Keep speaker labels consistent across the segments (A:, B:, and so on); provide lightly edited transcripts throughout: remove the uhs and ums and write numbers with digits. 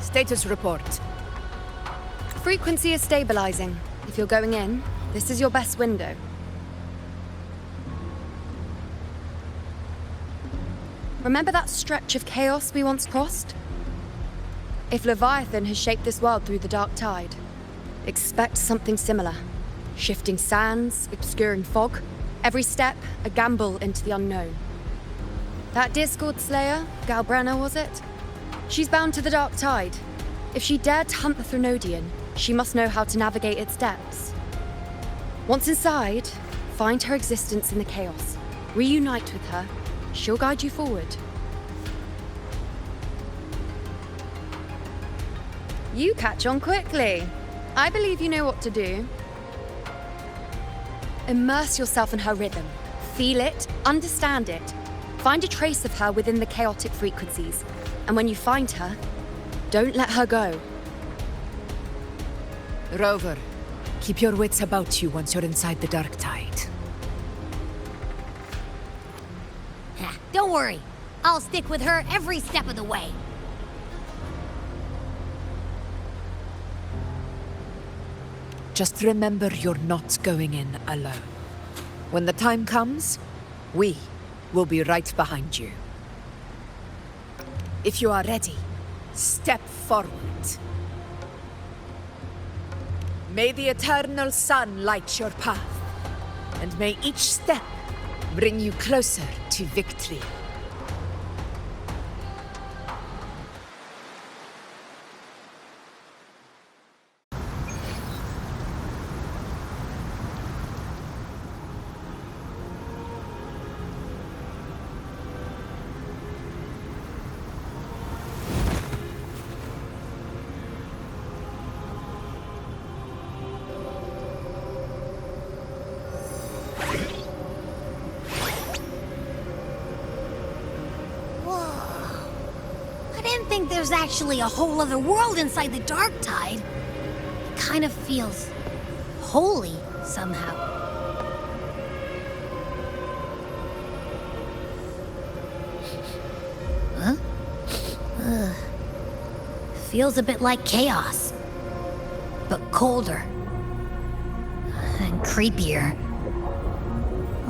A: Status report.
B: Frequency is stabilizing. If you're going in, this is your best window. Remember that stretch of chaos we once crossed? If Leviathan has shaped this world through the dark tide, expect something similar. Shifting sands, obscuring fog, every step a gamble into the unknown. That Discord Slayer, Galbrenna was it? She's bound to the dark tide. If she dared to hunt the Threnodian, she must know how to navigate its depths. Once inside, find her existence in the chaos. Reunite with her. She'll guide you forward. You catch on quickly. I believe you know what to do. Immerse yourself in her rhythm. Feel it, understand it. Find a trace of her within the chaotic frequencies. And when you find her, don't let her go.
A: Rover, keep your wits about you once you're inside the dark tide.
C: Don't worry. I'll stick with her every step of the way.
A: Just remember you're not going in alone. When the time comes, we will be right behind you. If you are ready, step forward. May the eternal sun light your path, and may each step bring you closer to victory.
C: There's actually a whole other world inside the dark tide. It kind of feels holy somehow. Huh? Feels a bit like chaos, but colder and creepier.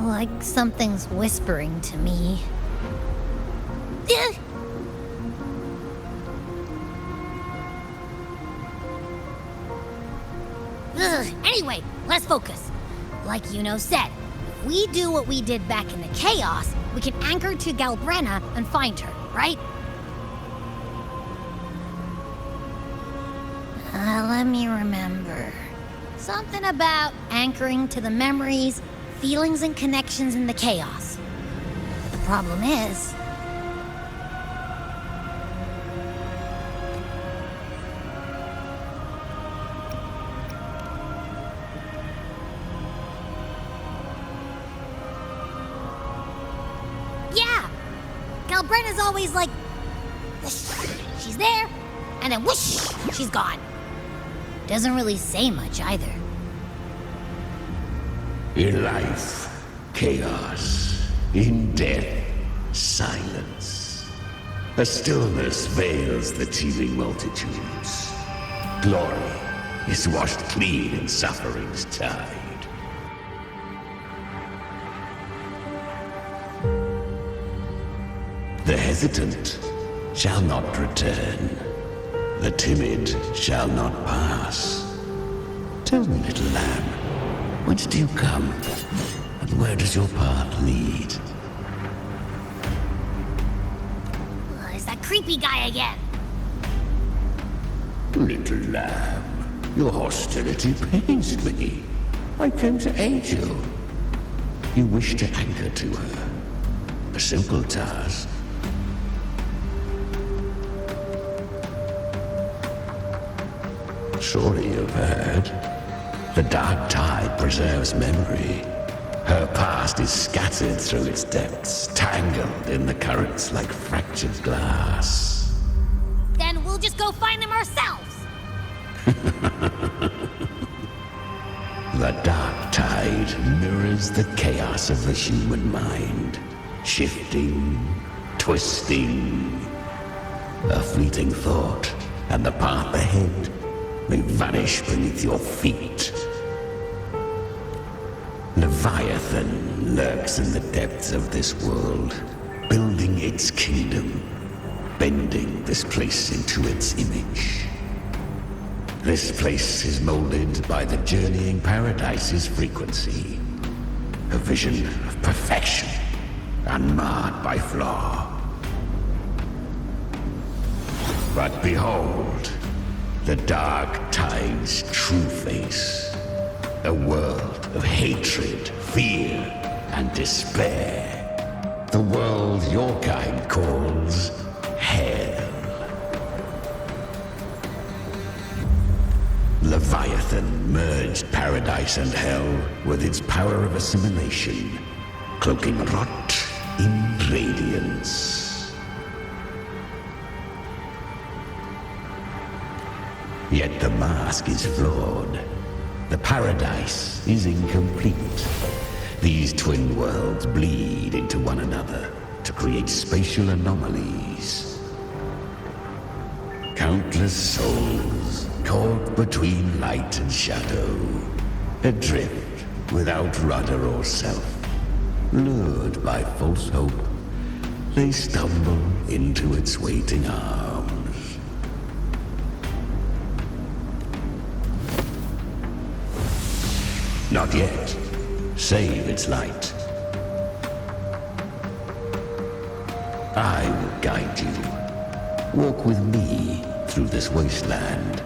C: Like something's whispering to me. Anyway, let's focus. Like Yuno said, if we do what we did back in the chaos, we can anchor to Galbrenna and find her, right? Let me remember. Something about anchoring to the memories, feelings, and connections in the chaos. The problem is... Galbrenna's always like, she's there, and then whoosh, she's gone. Doesn't really say much either.
D: In life, chaos. In death, silence. A stillness veils the teeming multitudes. Glory is washed clean in suffering's tide. The hesitant shall not return. The timid shall not pass. Tell me, little lamb, whence do you come? And where does your path lead?
C: It's that creepy guy again.
D: Little lamb, your hostility pains me. I came to aid you. You wish to anchor to her. A simple task. Surely you've heard. The dark tide preserves memory. Her past is scattered through its depths, tangled in the currents like fractured glass.
C: Then we'll just go find them ourselves.
D: The dark tide mirrors the chaos of the human mind, shifting, twisting. A fleeting thought, and the path ahead may vanish beneath your feet. Leviathan lurks in the depths of this world, building its kingdom, bending this place into its image. This place is molded by the journeying paradise's frequency, a vision of perfection, unmarred by flaw. But behold, the dark tide's true face, a world of hatred, fear, and despair. The world your kind calls hell. Leviathan merged paradise and hell with its power of assimilation, cloaking rot in radiance. Yet the mask is flawed. The paradise is incomplete. These twin worlds bleed into one another to create spatial anomalies. Countless souls caught between light and shadow, adrift without rudder or self, lured by false hope, they stumble into its waiting arms. Not yet. Save its light. I will guide you. Walk with me through this wasteland.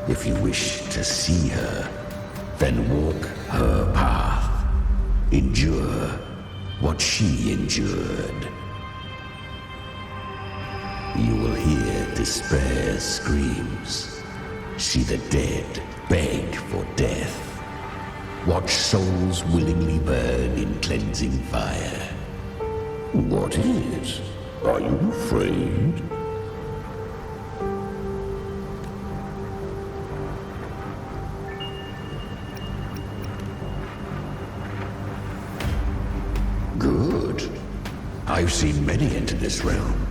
D: If you wish to see her, then walk her path. Endure what she endured. You will hear despair's screams. See the dead beg for death. Watch souls willingly burn in cleansing fire. What is? Are you afraid? Good. I've seen many enter this realm.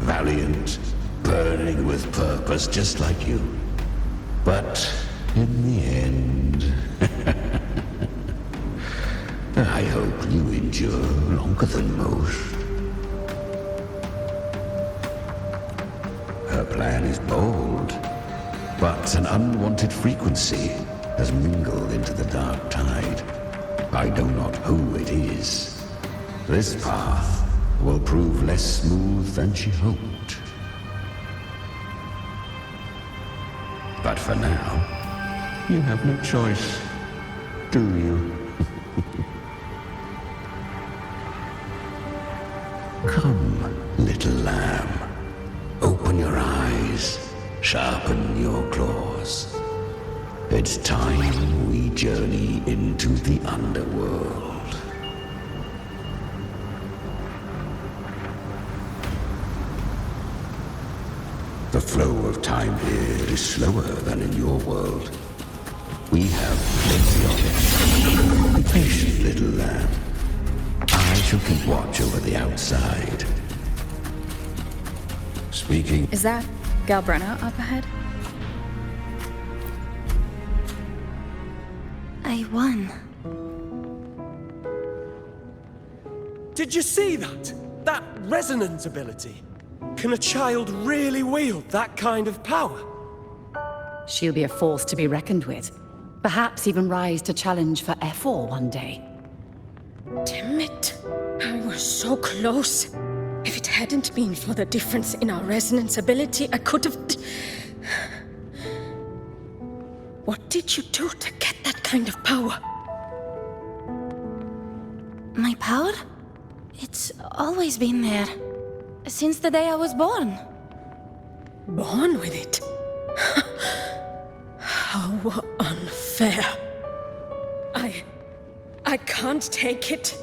D: Valiant, burning with purpose just like you. But in the end... I hope you endure longer than most. Her plan is bold, but an unwanted frequency has mingled into the dark tide. I know not who it is. This path will prove less smooth than she hoped. But for now, you have no choice, do you? Come, little lamb. Open your eyes, sharpen your claws. It's time we journey into the underworld. The flow of time here is slower than in your world. We have plenty of it. Be patient, little lamb. I shall keep watch over the outside. Speaking...
B: Is that Galbrenna up ahead?
C: I won.
E: Did you see that? That resonance ability? Can a child really wield that kind of power?
F: She'll be a force to be reckoned with. Perhaps even rise to challenge for F4 one day.
G: Damn it. I was so close. If it hadn't been for the difference in our resonance ability, I could have... What did you do to get that kind of power?
C: My power? It's always been there. Since the day I was born.
G: Born with it? How unfair. I can't take it.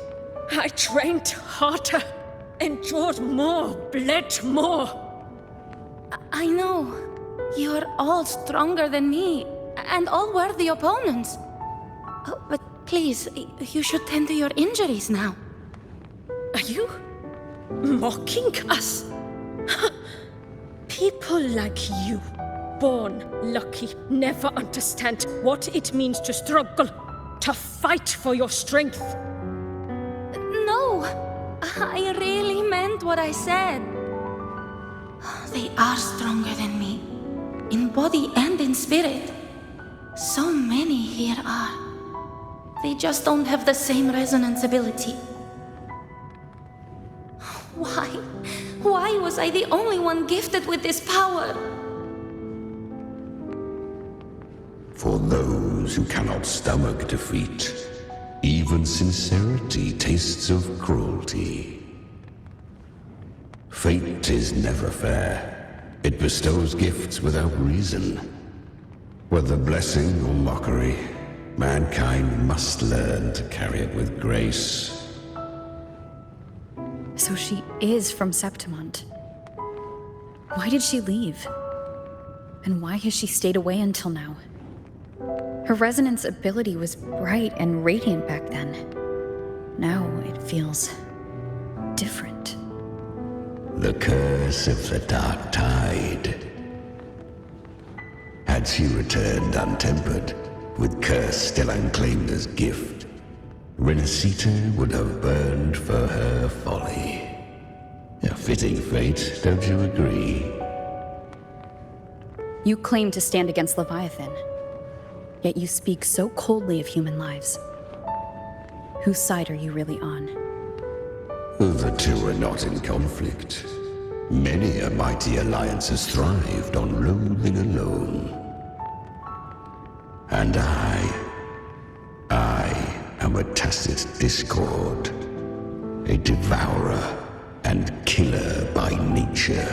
G: I trained harder, endured more, bled more.
C: I know. You're all stronger than me, and all worthy opponents. Oh, but please, you should tend to your injuries now.
G: Are you mocking us? People like you, born lucky, never understand what it means to struggle, to fight for your strength.
C: No, I really meant what I said. They are stronger than me, in body and in spirit. So many here are. They just don't have the same resonance ability. Why? Why was I the only one gifted with this power?
D: For those who cannot stomach defeat, even sincerity tastes of cruelty. Fate is never fair. It bestows gifts without reason. Whether blessing or mockery, mankind must learn to carry it with grace.
B: So she is from Septimont. Why did she leave? And why has she stayed away until now? Her resonance ability was bright and radiant back then. Now it feels different.
D: The curse of the dark tide. Had she returned untempered, with curse still unclaimed as gift, Renacita would have burned for her folly. A fitting fate, don't you agree?
B: You claim to stand against Leviathan, yet you speak so coldly of human lives. Whose side are you really on?
D: The two are not in conflict. Many a mighty alliance has thrived on loathing alone. And I am a tacit discord, a devourer and killer by nature.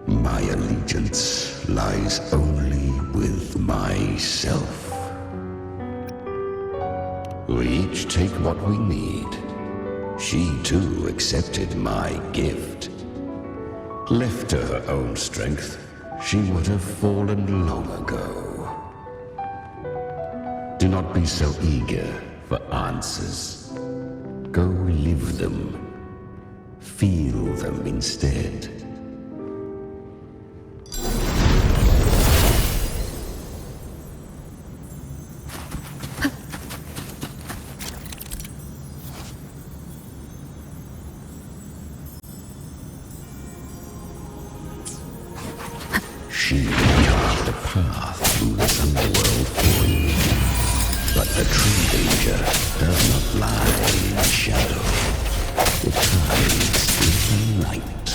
D: My allegiance lies only with myself. We each take what we need. She too accepted my gift. Left to her own strength, she would have fallen long ago. Do not be so eager for answers. Go live them. Feel them instead. She carved a path through this underworld for you. But the true danger does not lie in shadow. It hides in the light.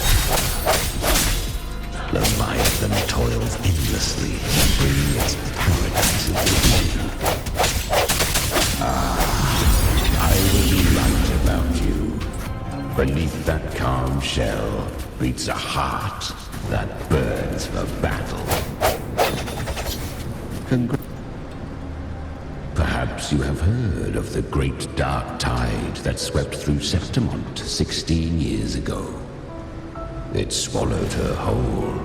D: Leviathan toils endlessly to bring its paradise into view. I was right about you. Beneath that calm shell beats a heart that burns for battle. Perhaps you have heard of the great dark tide that swept through Septimont 16 years ago. It swallowed her whole.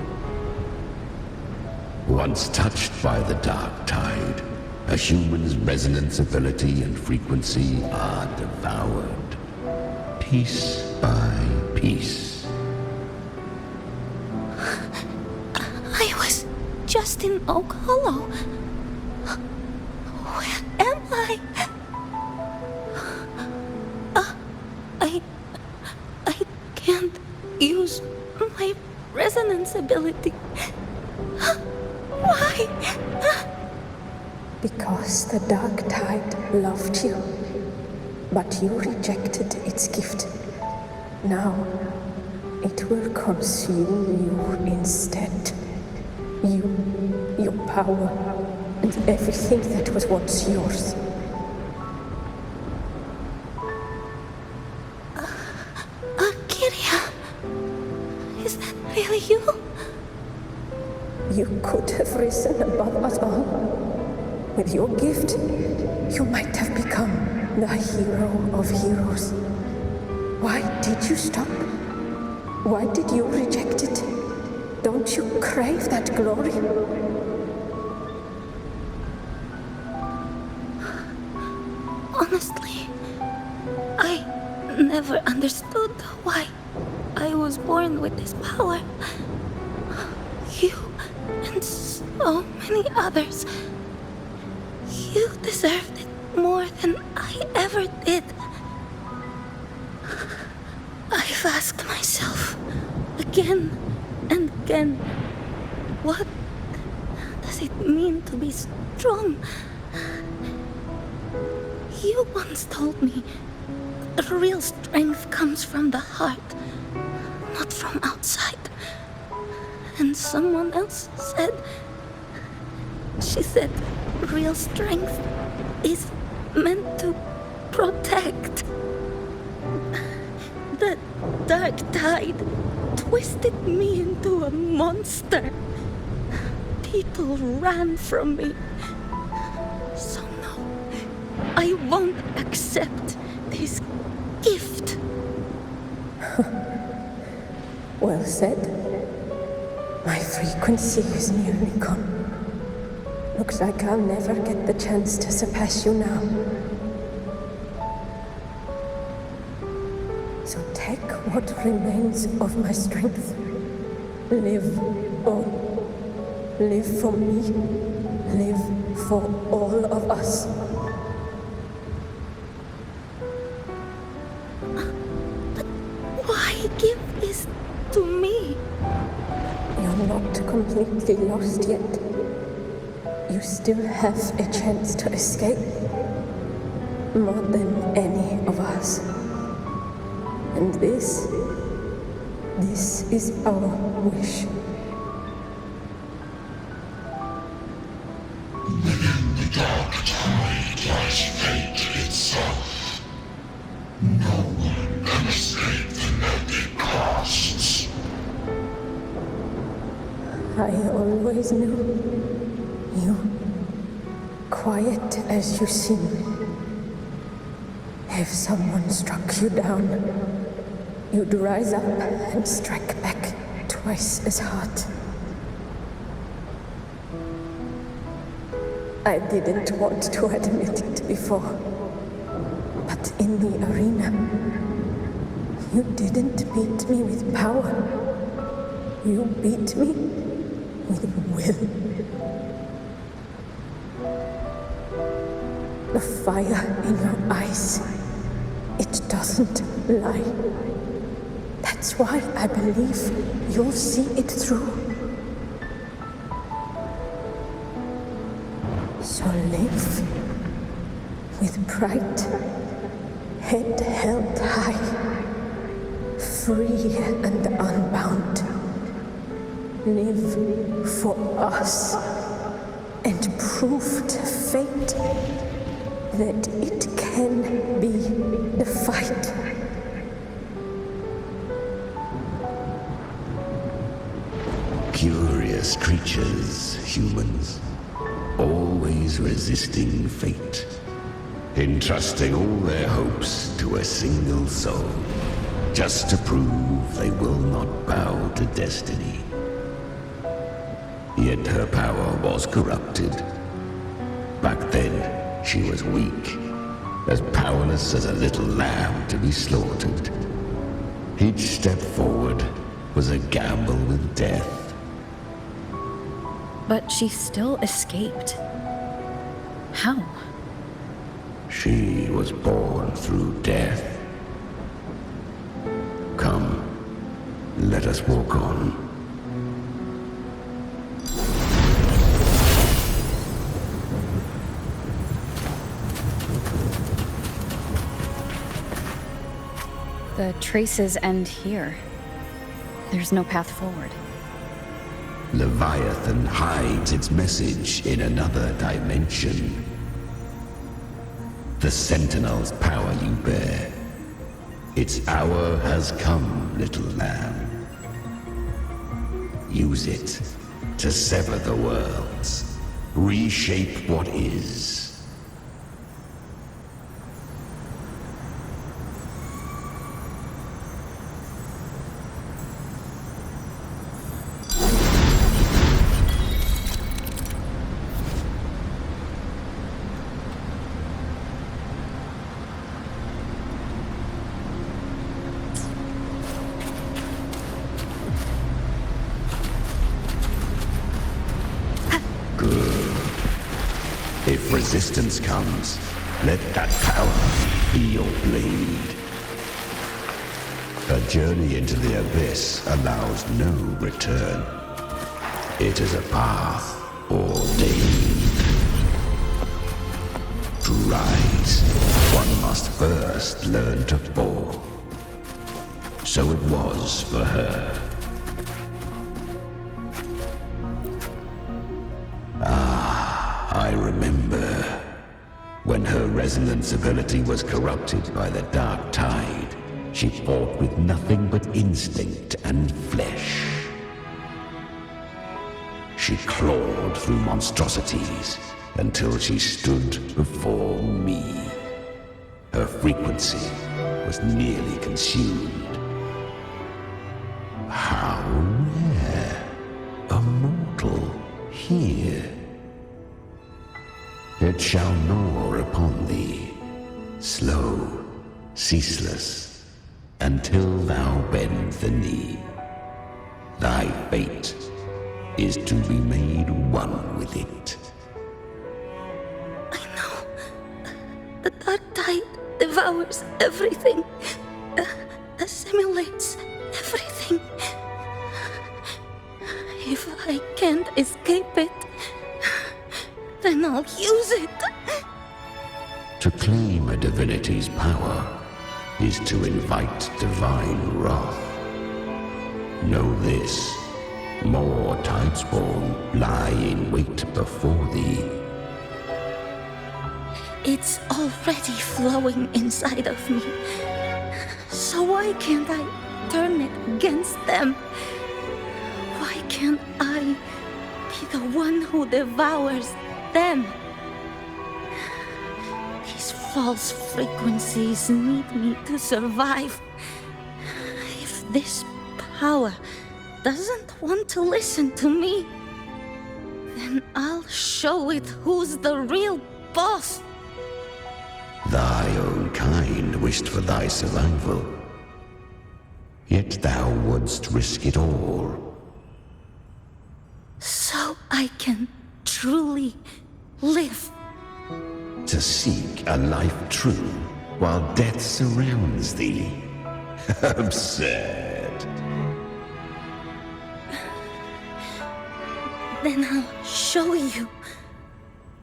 D: Once touched by the dark tide, a human's resonance ability and frequency are devoured, piece by piece.
C: I was just in Oak Hollow. Where am I? I can't use my resonance ability. Why?
H: Because the dark tide loved you, but you rejected its gift. Now, it will consume you instead. You, your power, and everything that was once yours.
C: Kyria, is that really you?
H: You could have risen above us all. With your gift, you might have become the hero of heroes. Why did you stop? Why did you reject it? Don't you crave that glory?
C: Honestly, I never understood why I was born with this power. so many others. You deserved it more than I ever did. I've asked myself again and again, what does it mean to be strong? You once told me that real strength comes from the heart, not from outside. And someone else said, she said, real strength is meant to protect. The dark tide twisted me into a monster. People ran from me. So no, I won't accept this gift.
H: Well said. My frequency is nearly gone. Looks like I'll never get the chance to surpass you now. So take what remains of my strength. Live on. Live for me. Live for all of us.
C: But why give this to me?
H: You're not completely lost yet. You still have a chance to escape. More than any of us. And this is our wish.
I: Within the dark tide lies fate itself. No one can escape the net it casts.
H: I always knew you, quiet as you seem. If someone struck you down, you'd rise up and strike back twice as hard. I didn't want to admit it before, but in the arena, you didn't beat me with power. You beat me with will. The fire in your eyes, it doesn't lie. That's why I believe you'll see it through. So live with pride, head held high, free and unbound. Live for us and prove to fate that it can be defied.
D: Curious creatures, humans, always resisting fate, entrusting all their hopes to a single soul, just to prove they will not bow to destiny. Yet her power was corrupted. Back then, she was weak, as powerless as a little lamb to be slaughtered. Each step forward was a gamble with death.
B: But she still escaped. How?
D: She was born through death. Come, let us walk on.
B: The traces end here. There's no path forward.
D: Leviathan hides its message in another dimension. The Sentinel's power you bear. Its hour has come, little lamb. Use it to sever the worlds, reshape what is. If resistance comes, let that power be your blade. A journey into the abyss allows no return. It is a path ordained. To rise, one must first learn to fall. So it was for her. I remember when her resonance ability was corrupted by the dark tide. She fought with nothing but instinct and flesh. She clawed through monstrosities until she stood before me. Her frequency was nearly consumed. How rare a mortal here. It shall gnaw upon thee, slow, ceaseless, until thou bend the knee. Thy fate is to be made one with it.
C: I know. The dark tide devours everything, assimilates everything. If I can't escape it, then I'll use it.
D: To claim a divinity's power is to invite divine wrath. Know this, more Tidespawn lie in wait before thee.
C: It's already flowing inside of me. So why can't I turn it against them? Why can't I be the one who devours them? These false frequencies need me to survive. If this power doesn't want to listen to me, then I'll show it who's the real boss.
D: Thy own kind wished for thy survival, yet thou wouldst risk it all.
C: So I can truly live.
D: To seek a life true while death surrounds thee. Absurd.
C: Then I'll show you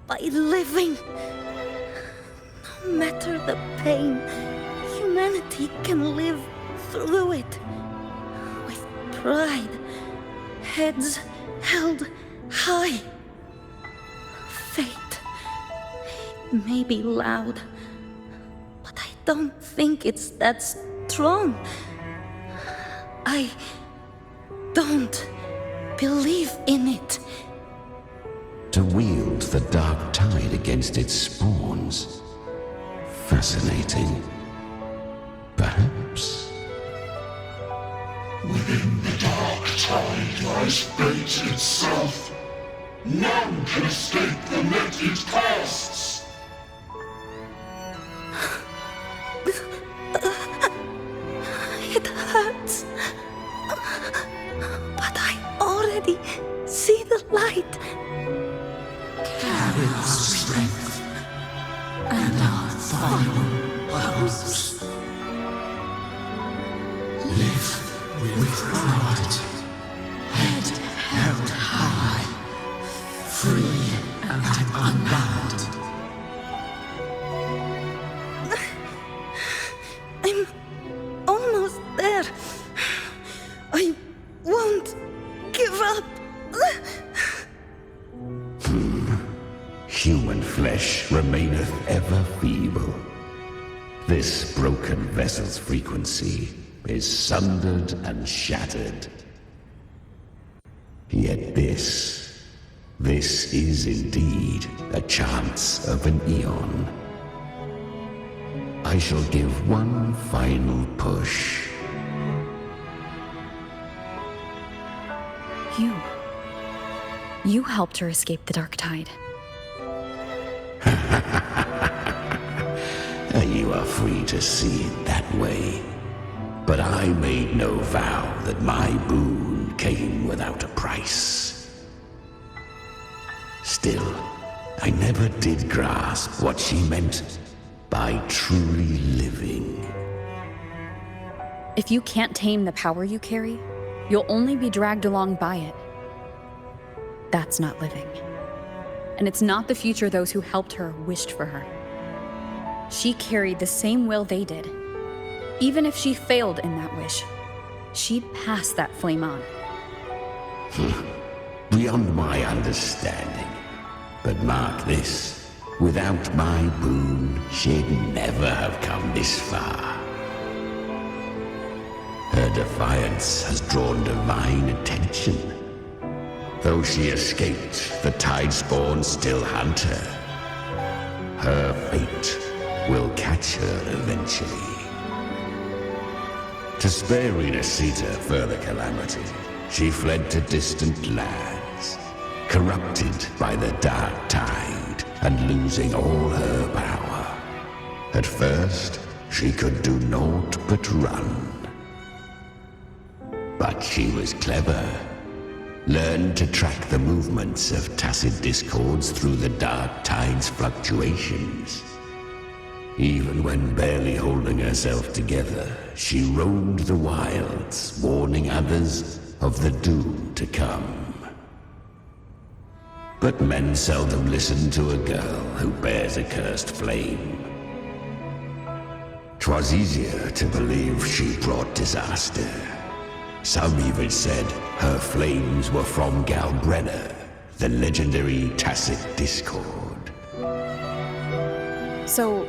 C: by living. No matter the pain, humanity can live through it with pride, heads held high. Fate may be loud, but I don't think it's that strong. I don't believe in it.
D: To wield the dark tide against its spawns. Fascinating. Perhaps.
I: Within the dark tide lies fate itself. None can escape the net it casts.
C: It hurts. But I already see the light.
I: Carry our strength and our final hopes. Live with pride, head held high, free and unbound.
C: I'm almost there. I won't give up.
D: Human flesh remaineth ever feeble. This broken vessel's frequency is sundered and shattered. Yet this is indeed a chance of an eon. I shall give one final push.
B: You helped her escape the dark tide.
D: You are free to see it that way. But I made no vow that my boon came without a price. Still, I never did grasp what she meant by truly living.
J: If you can't tame the power you carry, you'll only be dragged along by it. That's not living. And it's not the future those who helped her wished for her. She carried the same will they did. Even if she failed in that wish, she'd pass that flame on.
D: Beyond my understanding. But mark this, without my boon, she'd never have come this far. Her defiance has drawn divine attention. Though she escaped, the Tidespawn still hunt her. Her fate will catch her eventually. To spare Renacita further calamity, she fled to distant lands, corrupted by the dark tide and losing all her power. At first, she could do naught but run. But she was clever. Learned to track the movements of tacit discords through the dark tide's fluctuations. Even when barely holding herself together, she roamed the wilds, warning others of the doom to come. But men seldom listen to a girl who bears a cursed flame. 'Twas easier to believe she brought disaster. Some even said her flames were from Galbrenna, the legendary tacit discord.
J: So,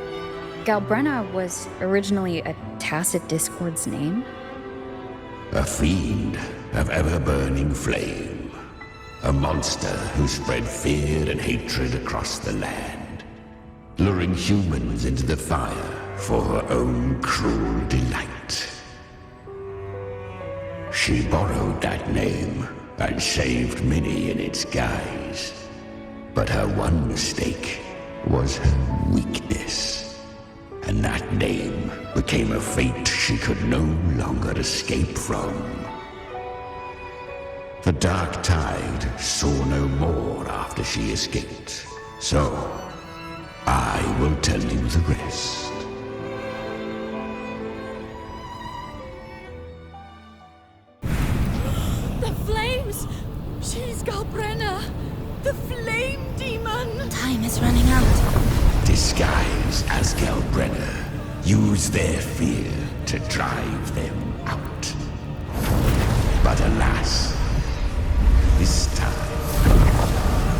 J: Galbrenna was originally a tacit discord's name?
D: A fiend of ever-burning flame. A monster who spread fear and hatred across the land, luring humans into the fire for her own cruel delight. She borrowed that name and saved many in its guise. But her one mistake was her weakness. And that name became a fate she could no longer escape from. The dark tide saw no more after she escaped. So, I will tell you the rest.
G: She's Galbrenna, the flame demon!
C: Time is running out.
D: Disguised as Galbrenna, use their fear to drive them out. But alas, this time,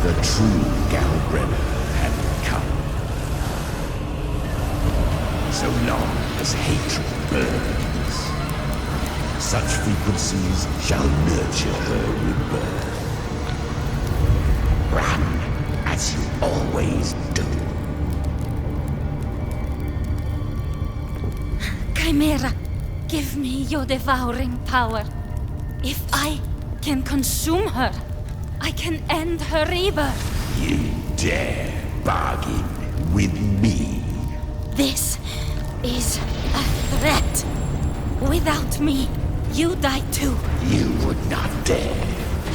D: the true Galbrenna had come. So long as hatred burns, such frequencies shall nurture her rebirth. Run, as you always do.
C: Chimera, give me your devouring power. If I can consume her, I can end her rebirth.
D: You dare bargain with me?
C: This is a threat. Without me, you die too.
D: You would not dare.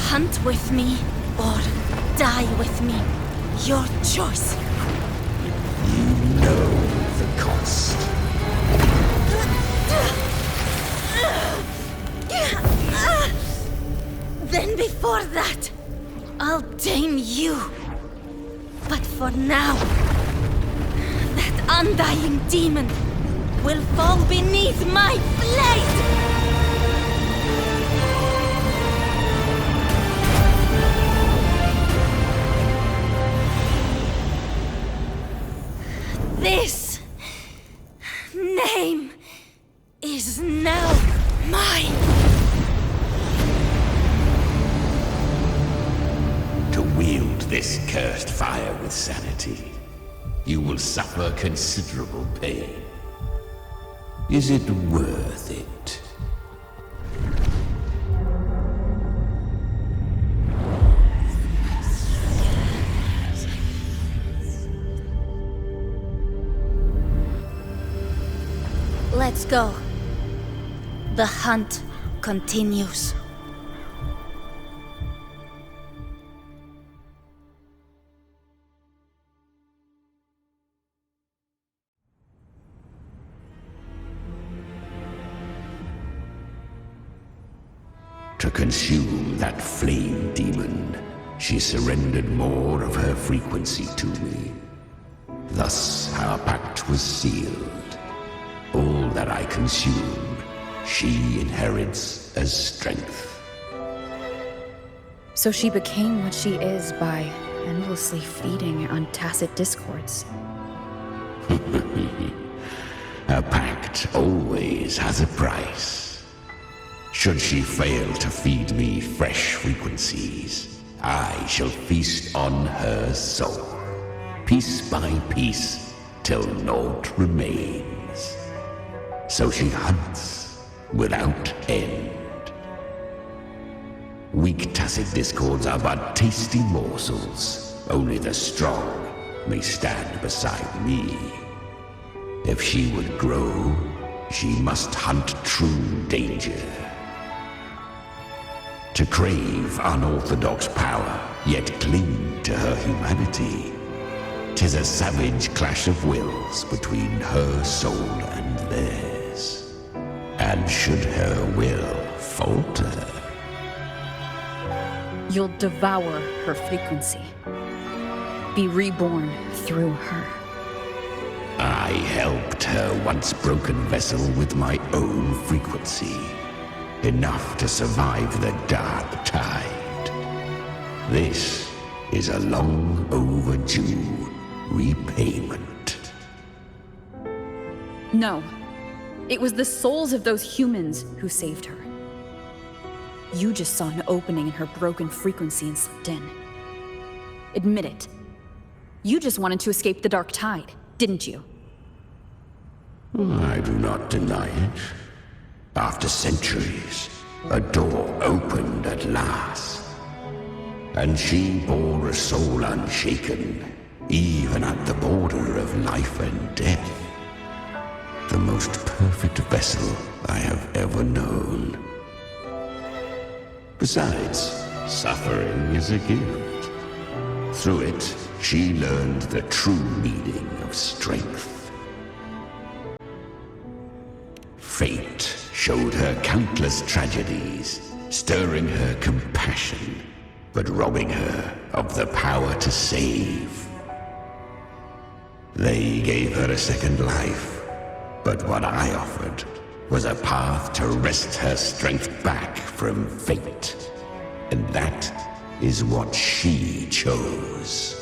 C: Hunt with me or die with me. Your choice.
D: You know the cost.
C: Then before that, I'll tame you. But for now, that undying demon will fall beneath my blade! This name is now mine.
D: To wield this cursed fire with sanity, you will suffer considerable pain. Is it worth it?
C: Let's go. The hunt continues.
D: To consume that flame demon, she surrendered more of her frequency to me. Thus our pact was sealed. All that I consume, she inherits as strength.
J: So she became what she is by endlessly feeding on tacit discords.
D: A pact always has a price. Should she fail to feed me fresh frequencies, I shall feast on her soul, piece by piece, till naught remains. So she hunts without end. Weak tacit discords are but tasty morsels. Only the strong may stand beside me. If she would grow, she must hunt true danger. To crave unorthodox power, yet cling to her humanity, 'tis a savage clash of wills between her soul and theirs. And should her will falter,
J: You'll devour her frequency. Be reborn through her.
D: I helped her once broken vessel with my own frequency. Enough to survive the dark tide. This is a long overdue repayment.
J: No. It was the souls of those humans who saved her. You just saw an opening in her broken frequency and slipped in. Admit it. You just wanted to escape the dark tide, didn't you?
D: I do not deny it. After centuries, a door opened at last. And she bore a soul unshaken, even at the border of life and death. The most perfect vessel I have ever known. Besides, suffering is a gift. Through it, she learned the true meaning of strength. Fate showed her countless tragedies, stirring her compassion, but robbing her of the power to save. They gave her a second life, but what I offered was a path to wrest her strength back from fate. And that is what she chose.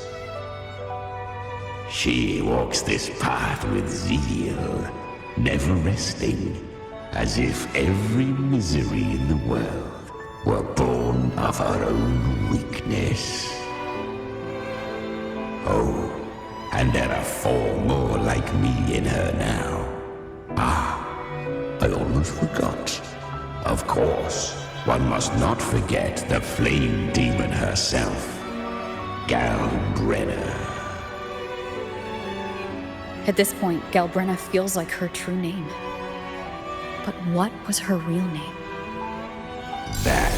D: She walks this path with zeal, never resting, as if every misery in the world were born of her own weakness. Oh, and there are 4 more like me in her now. I almost forgot. Of course, one must not forget the flame demon herself, Galbrenna.
J: At this point, Galbrenna feels like her true name. But what was her real name?
D: That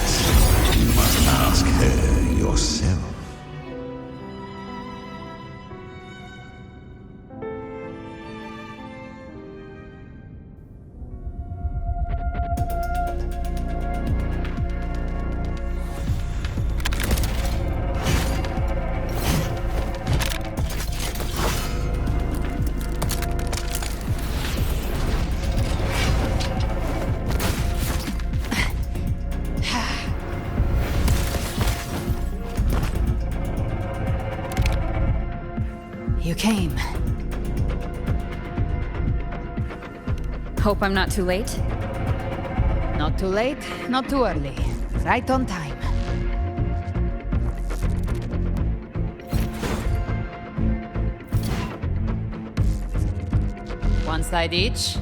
D: you must ask her yourself.
A: You came.
J: Hope I'm not too late?
A: Not too late, not too early. Right on time. One side each.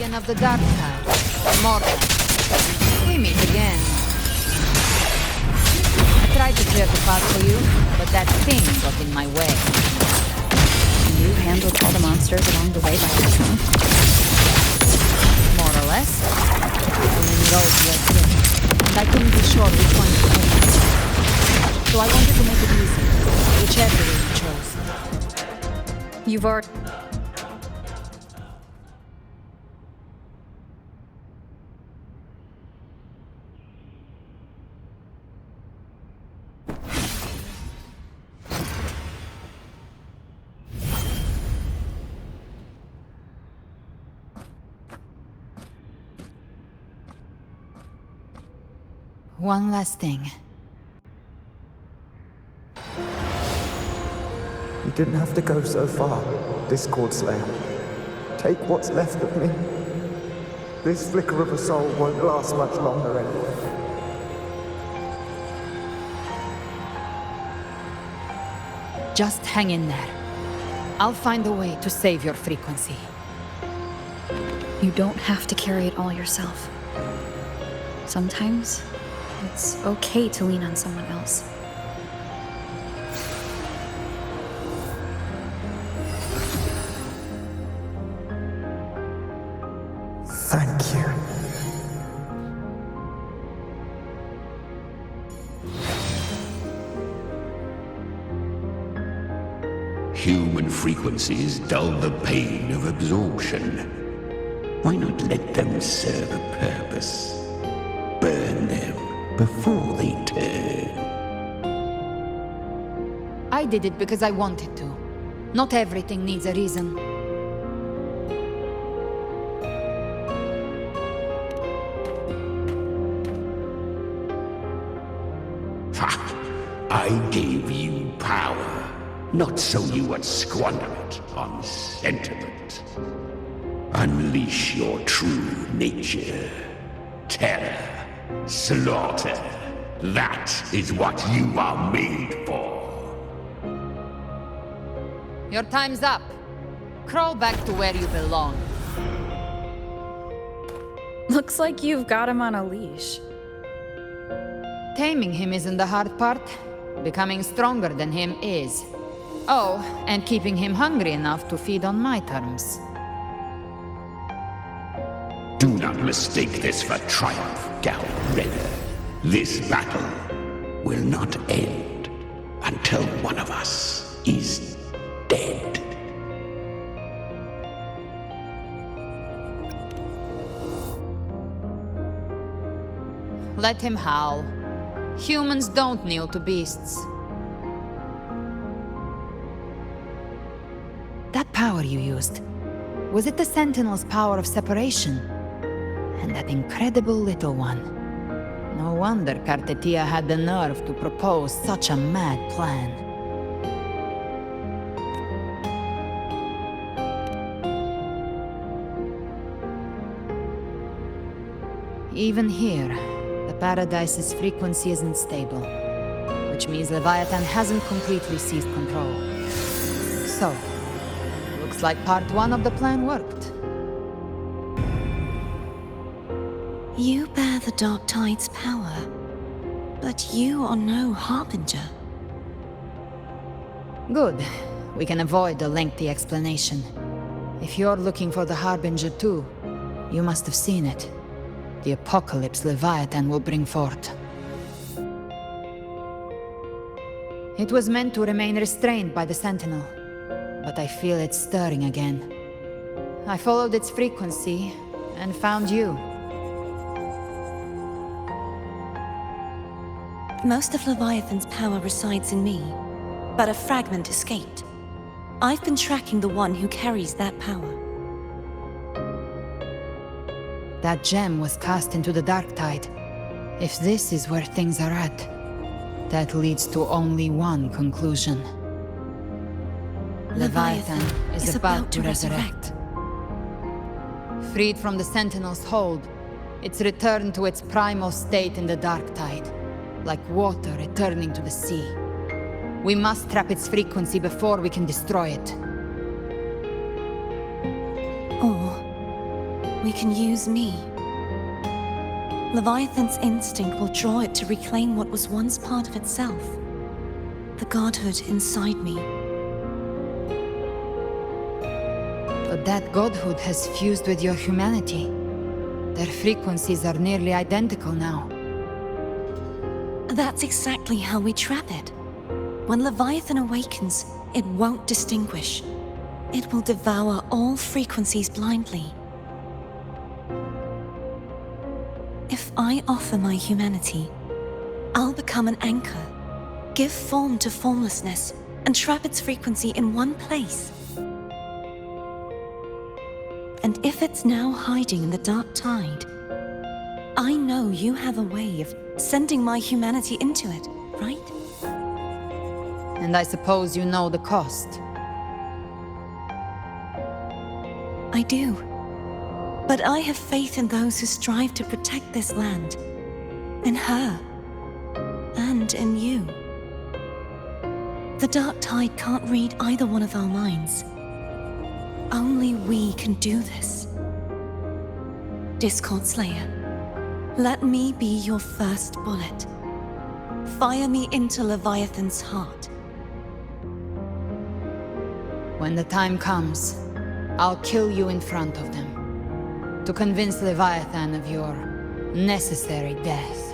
A: Guardian of the Dark Tide, Mortal. We meet again. I tried to clear the path for you, but that thing got in my way.
J: You handled all the monsters along the way by yourself?
A: More or less. So many roads led here, and I couldn't be sure which one to take. So I wanted to make it easy, whichever way you chose.
J: You've already...
A: One last thing.
K: You didn't have to go so far, Discord Slayer. Take what's left of me. This flicker of a soul won't last much longer anyway.
A: Just hang in there. I'll find a way to save your frequency.
J: You don't have to carry it all yourself. Sometimes, it's okay to lean on someone else.
K: Thank you.
D: Human frequencies dull the pain of absorption. Why not let them serve a purpose? Burn them before they turn.
A: I did it because I wanted to. Not everything needs a reason.
D: Ha! I gave you power, not so you would squander it on sentiment. Unleash your true nature. Terror. Slaughter. That is what you are made for.
A: Your time's up. Crawl back to where you belong.
J: Looks like you've got him on a leash.
A: Taming him isn't the hard part. Becoming stronger than him is. Oh, and keeping him hungry enough to feed on my terms.
D: Do not mistake this for triumph, Gal Redder. This battle will not end until one of us is dead.
A: Let him howl. Humans don't kneel to beasts. That power you used, was it the Sentinel's power of separation? And that incredible little one. No wonder Cartetia had the nerve to propose such a mad plan. Even here, the Paradise's frequency isn't stable, which means Leviathan hasn't completely seized control. So, looks like part one of the plan worked.
C: You bear the Dark Tide's power, but you are no Harbinger.
A: Good. We can avoid a lengthy explanation. If you're looking for the Harbinger too, you must have seen it. The apocalypse Leviathan will bring forth. It was meant to remain restrained by the Sentinel, but I feel it stirring again. I followed its frequency and found you.
C: Most of Leviathan's power resides in me, but a fragment escaped. I've been tracking the one who carries that power.
A: That gem was cast into the Dark Tide. If this is where things are at, that leads to only one conclusion. Leviathan is about to resurrect. Freed from the Sentinel's hold, it's returned to its primal state in the Dark Tide, like water returning to the sea. We must trap its frequency before we can destroy it.
C: Or We can use me. Leviathan's instinct will draw it to reclaim what was once part of itself. The godhood inside me.
A: But that godhood has fused with your humanity. Their frequencies are nearly identical now.
C: That's exactly how we trap it. When Leviathan awakens, it won't distinguish. It will devour all frequencies blindly. If I offer my humanity, I'll become an anchor, give form to formlessness, and trap its frequency in one place. And if it's now hiding in the dark tide, I know you have a way of sending my humanity into it, right?
A: And I suppose you know the cost.
C: I do. But I have faith in those who strive to protect this land. In her. And in you. The dark tide can't read either one of our minds. Only we can do this. Discord Slayer, let me be your first bullet. Fire me into Leviathan's heart.
A: When the time comes, I'll kill you in front of them. To convince Leviathan of your necessary death.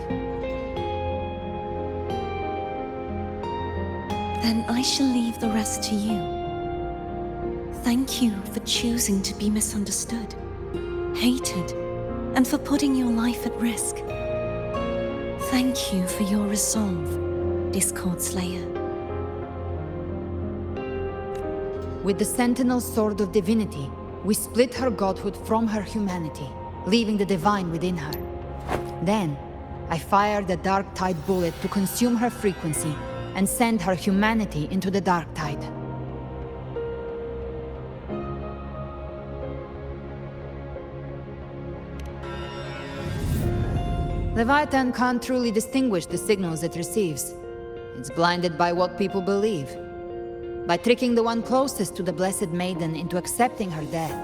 C: Then I shall leave the rest to you. Thank you for choosing to be misunderstood, hated, and for putting your life at risk. Thank you for your resolve, Discord Slayer.
A: With the Sentinel Sword of Divinity, we split her godhood from her humanity, leaving the divine within her. Then, I fired the Dark Tide bullet to consume her frequency and send her humanity into the Dark Tide. Leviathan can't truly distinguish the signals it receives. It's blinded by what people believe. By tricking the one closest to the Blessed Maiden into accepting her death,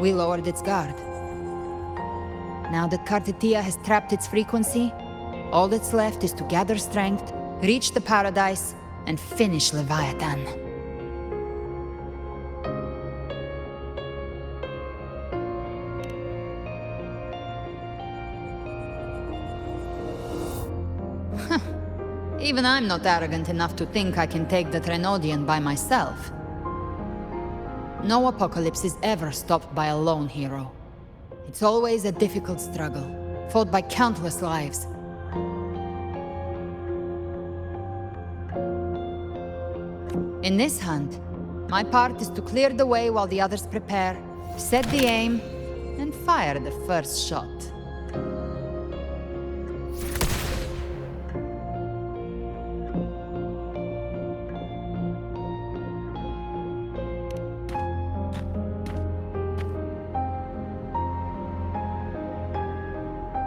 A: we lowered its guard. Now that Kartetia has trapped its frequency, all that's left is to gather strength, reach the paradise, and finish Leviathan. Even I'm not arrogant enough to think I can take the Trenodian by myself. No apocalypse is ever stopped by a lone hero. It's always a difficult struggle, fought by countless lives. In this hunt, my part is to clear the way while the others prepare, set the aim, and fire the first shot.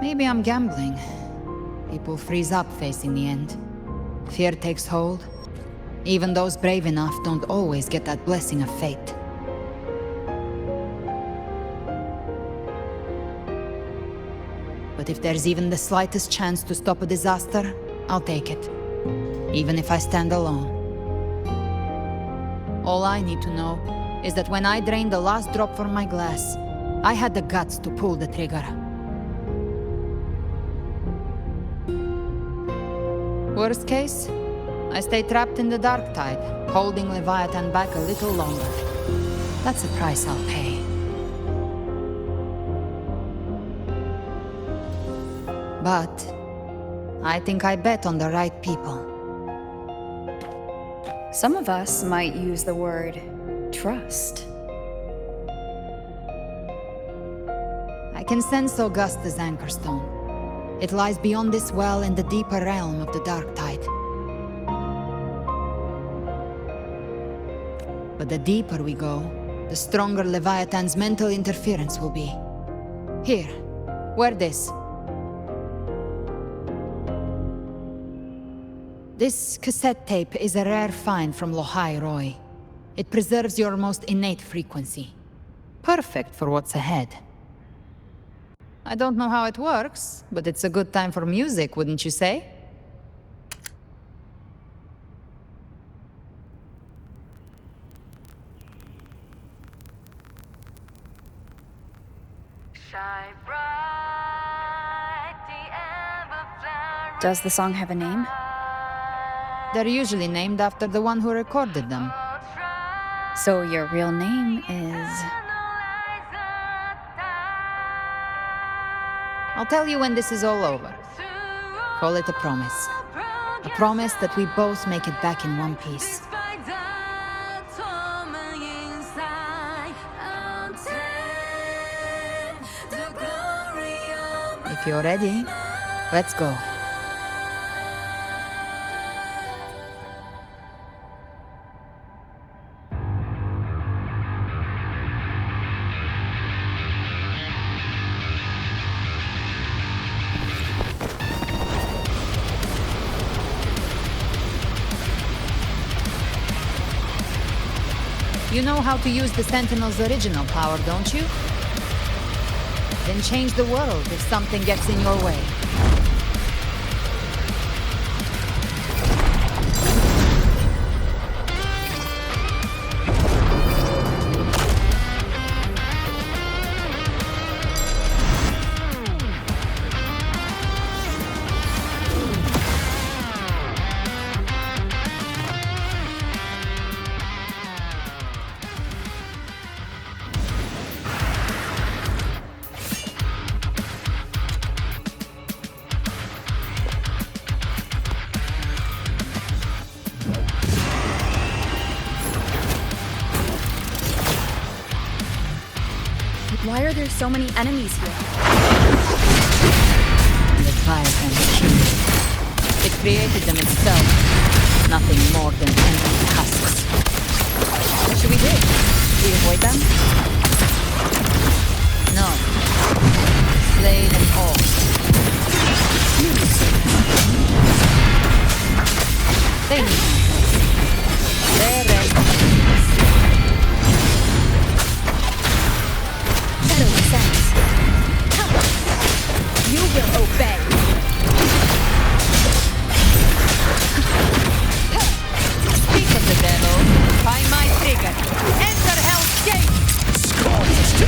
A: Maybe I'm gambling. People freeze up facing the end. Fear takes hold. Even those brave enough don't always get that blessing of fate. But if there's even the slightest chance to stop a disaster, I'll take it. Even if I stand alone. All I need to know is that when I drained the last drop from my glass, I had the guts to pull the trigger. Worst case, I stay trapped in the Dark Tide, holding Leviathan back a little longer. That's a price I'll pay. But I think I bet on the right people.
J: Some of us might use the word trust.
A: I can sense Augusta's Anchorstone. It lies beyond this well in the deeper realm of the Dark Tide. But the deeper we go, the stronger Leviathan's mental interference will be. Here, wear this. This cassette tape is a rare find from Lohai Roy. It preserves your most innate frequency. Perfect for what's ahead. I don't know how it works, but it's a good time for music, wouldn't you say?
J: Does the song have a name?
A: They're usually named after the one who recorded them.
J: So your real name is...
A: I'll tell you when this is all over. Call it a promise. A promise that we both make it back in one piece. If you're ready, let's go. You know how to use the Sentinel's original power, don't you? Then change the world if something gets in your way.
J: Why are there so many enemies here?
A: The Leviathan killed it. It created them itself. Nothing more than empty husks.
J: What should we do? Do we avoid them?
A: No. Slay them all. They need my help. They're ready.
J: You will obey.
A: Speak of the devil. Find my trigger. Enter Hell's Gate.
D: Scorched to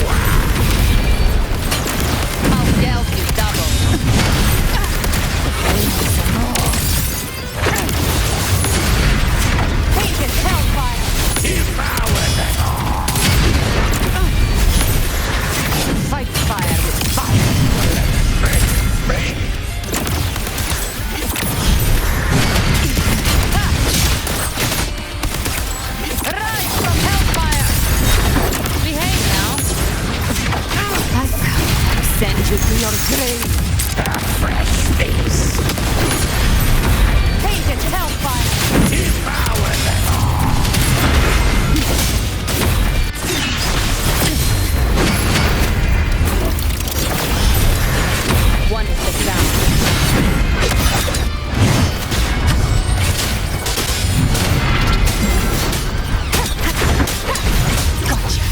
A: I'll help you double. Tainted hellfire.
D: devour them all.
A: Fight fire with fire. Rise from hellfire! Behave now. I will send you to your grave.
D: A fresh feast.
A: Tainted hellfire!
D: Devour them all.
J: One is the sound.
A: Gotcha.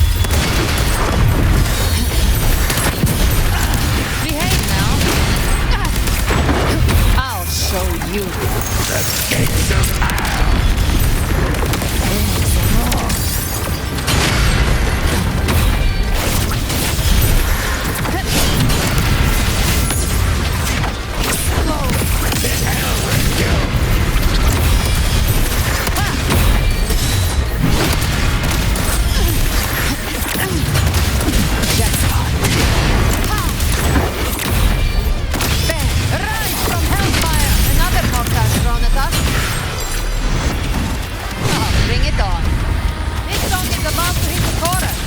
A: Behave now. I'll show you.
D: The gates of hell. To hell with you.
A: Rise from hellfire! Another mortar thrown at us. Oh, bring it on. This song is about to hit the chorus.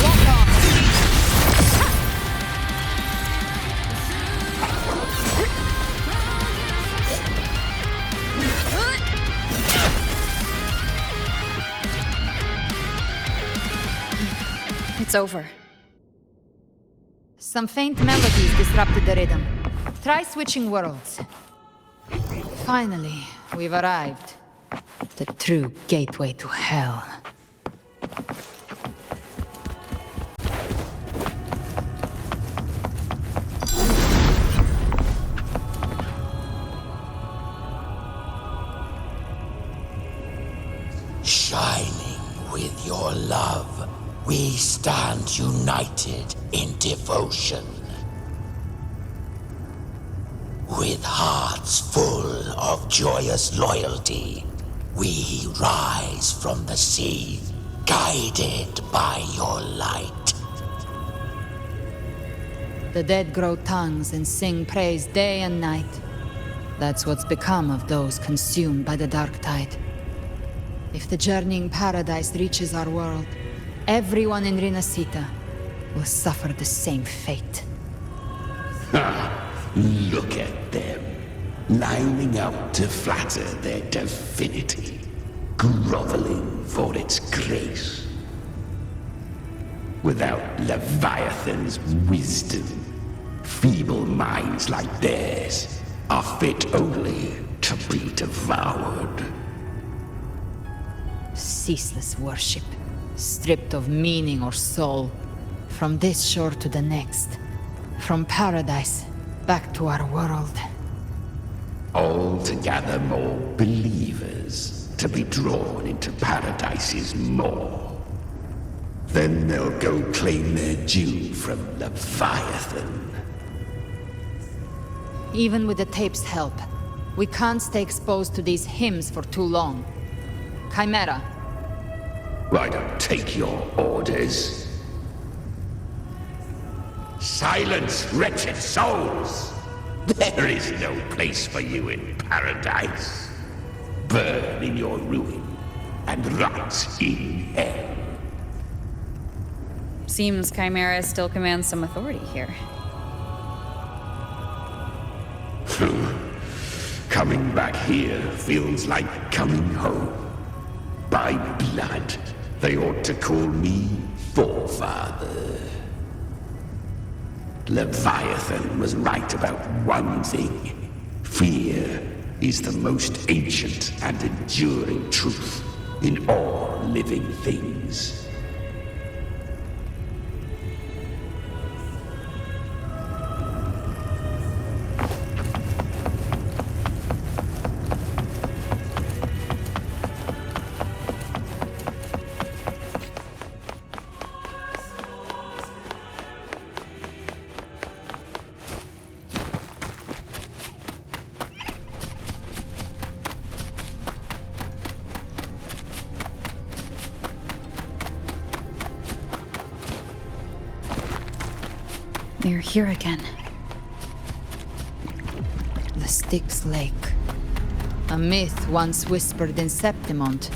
A: Walk on.
J: It's over.
A: Some faint melodies disrupted the rhythm. Try switching worlds. Finally, we've arrived. The true gateway to hell.
D: Shining with your love, we stand united in devotion. With hearts full of joyous loyalty, we rise from the sea, guided by your light.
A: The dead grow tongues and sing praise day and night. That's what's become of those consumed by the dark tide. If the journeying paradise reaches our world, everyone in Rinasita will suffer the same fate.
D: Look at them, lining up to flatter their divinity, groveling for its grace. Without Leviathan's wisdom, feeble minds like theirs are fit only to be devoured.
A: Ceaseless worship, stripped of meaning or soul, from this shore to the next, from paradise back to our world.
D: All to gather more believers, to be drawn into Paradise's maw. Then they'll go claim their due from Leviathan.
A: Even with the tape's help, we can't stay exposed to these hymns for too long. Chimera.
D: I don't take your orders. Silence, wretched souls! There is no place for you in paradise. Burn in your ruin and rot in hell.
J: Seems Chimera still commands some authority here.
D: Coming back here feels like coming home. By blood, they ought to call me Forefather. Leviathan was right about one thing. Fear is the most ancient and enduring truth in all living things.
J: They're here again.
A: The Styx Lake. A myth once whispered in Septimont,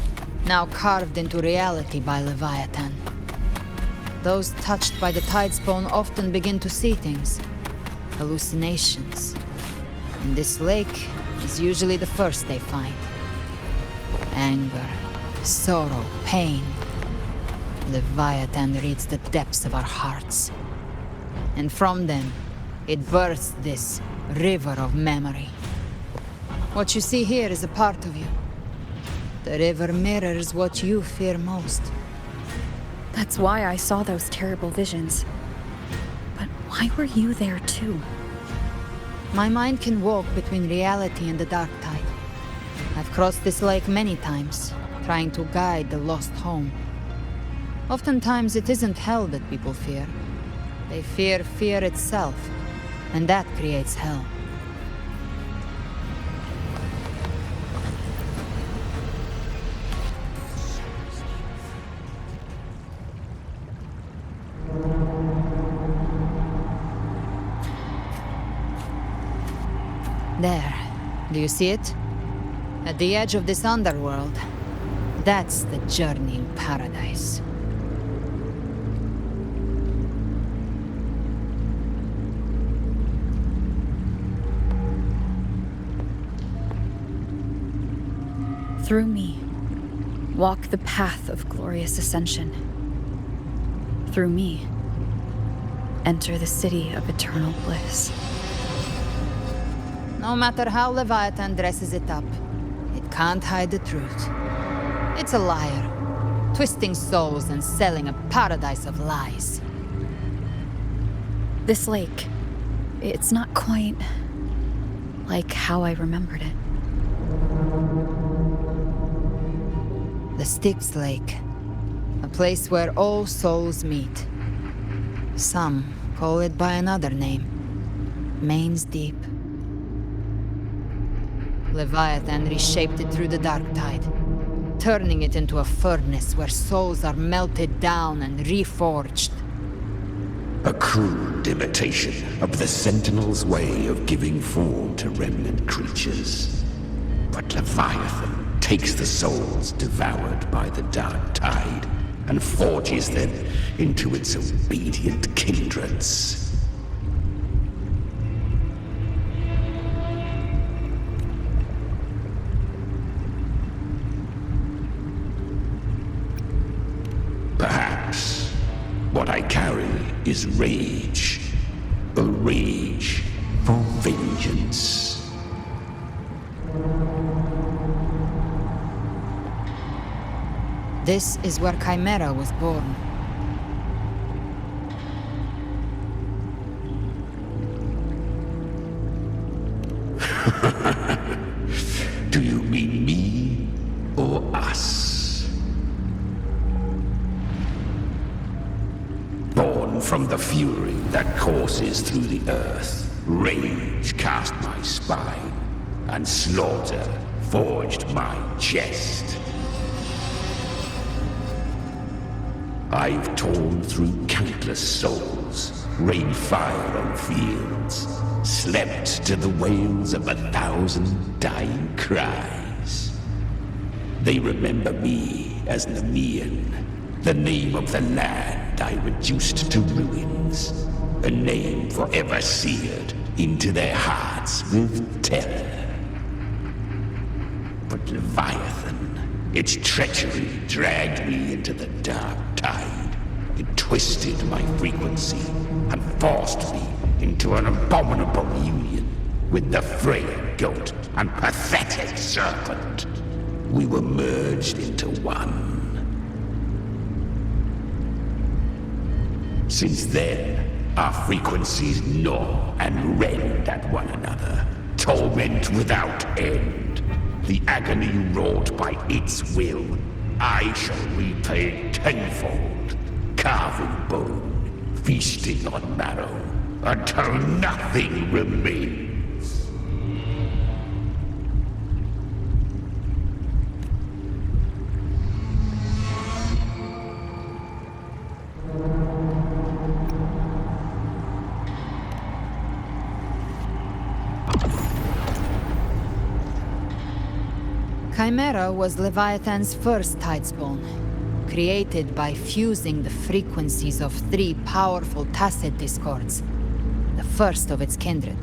A: now carved into reality by Leviathan. Those touched by the Tidespawn often begin to see things. Hallucinations. And this lake is usually the first they find. Anger, sorrow, pain. Leviathan reads the depths of our hearts. And from them, it births this river of memory. What you see here is a part of you. The river mirrors what you fear most.
J: That's why I saw those terrible visions. But why were you there too?
A: My mind can walk between reality and the dark tide. I've crossed this lake many times, trying to guide the lost home. Oftentimes it isn't hell that people fear. They fear fear itself, and that creates hell. There. Do you see it? At the edge of this underworld. That's the journeying paradise.
J: Through me, walk the path of glorious ascension. Through me, enter the city of eternal bliss.
A: No matter how Leviathan dresses it up, can't hide the truth. It's a liar, twisting souls and selling a paradise of lies.
J: This lake, it's not quite like how I remembered it.
A: The Styx Lake, a place where all souls meet. Some call it by another name, Main's Deep. Leviathan reshaped it through the dark tide, turning it into a furnace where souls are melted down and reforged.
D: A crude imitation of the Sentinel's way of giving form to remnant creatures. But Leviathan takes the souls devoured by the dark tide and forges them into its obedient kindreds. Perhaps what I carry is rage. A rage for vengeance.
A: This is where Chimera was born.
D: Do you mean me or us? Born from the fury that courses through the earth, rage cast my spine, and slaughter forged my chest. I've torn through countless souls, rained fire on fields, slept to the wails of 1,000 dying cries. They remember me as Nemean, the name of the land I reduced to ruins, a name forever seared into their hearts with terror. But Leviathan, its treachery dragged me into the dark tide. It twisted my frequency and forced me into an abominable union with the frail goat and pathetic serpent. We were merged into one. Since then, our frequencies gnaw and rend at one another, torment without end. The agony wrought by its will, I shall repay tenfold, carving bone, feasting on marrow, until nothing remains.
A: Chimera was Leviathan's first tidespawn, created by fusing the frequencies of 3 powerful tacit discords, the first of its kindred.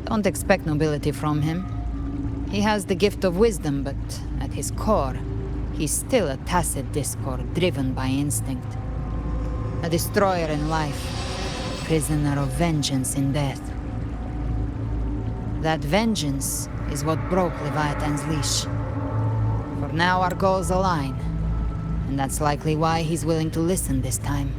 A: Don't expect nobility from him. He has the gift of wisdom, but at his core, he's still a tacit discord driven by instinct. A destroyer in life, a prisoner of vengeance in death. That vengeance is what broke Leviathan's leash. For now our goals align, and that's likely why he's willing to listen this time.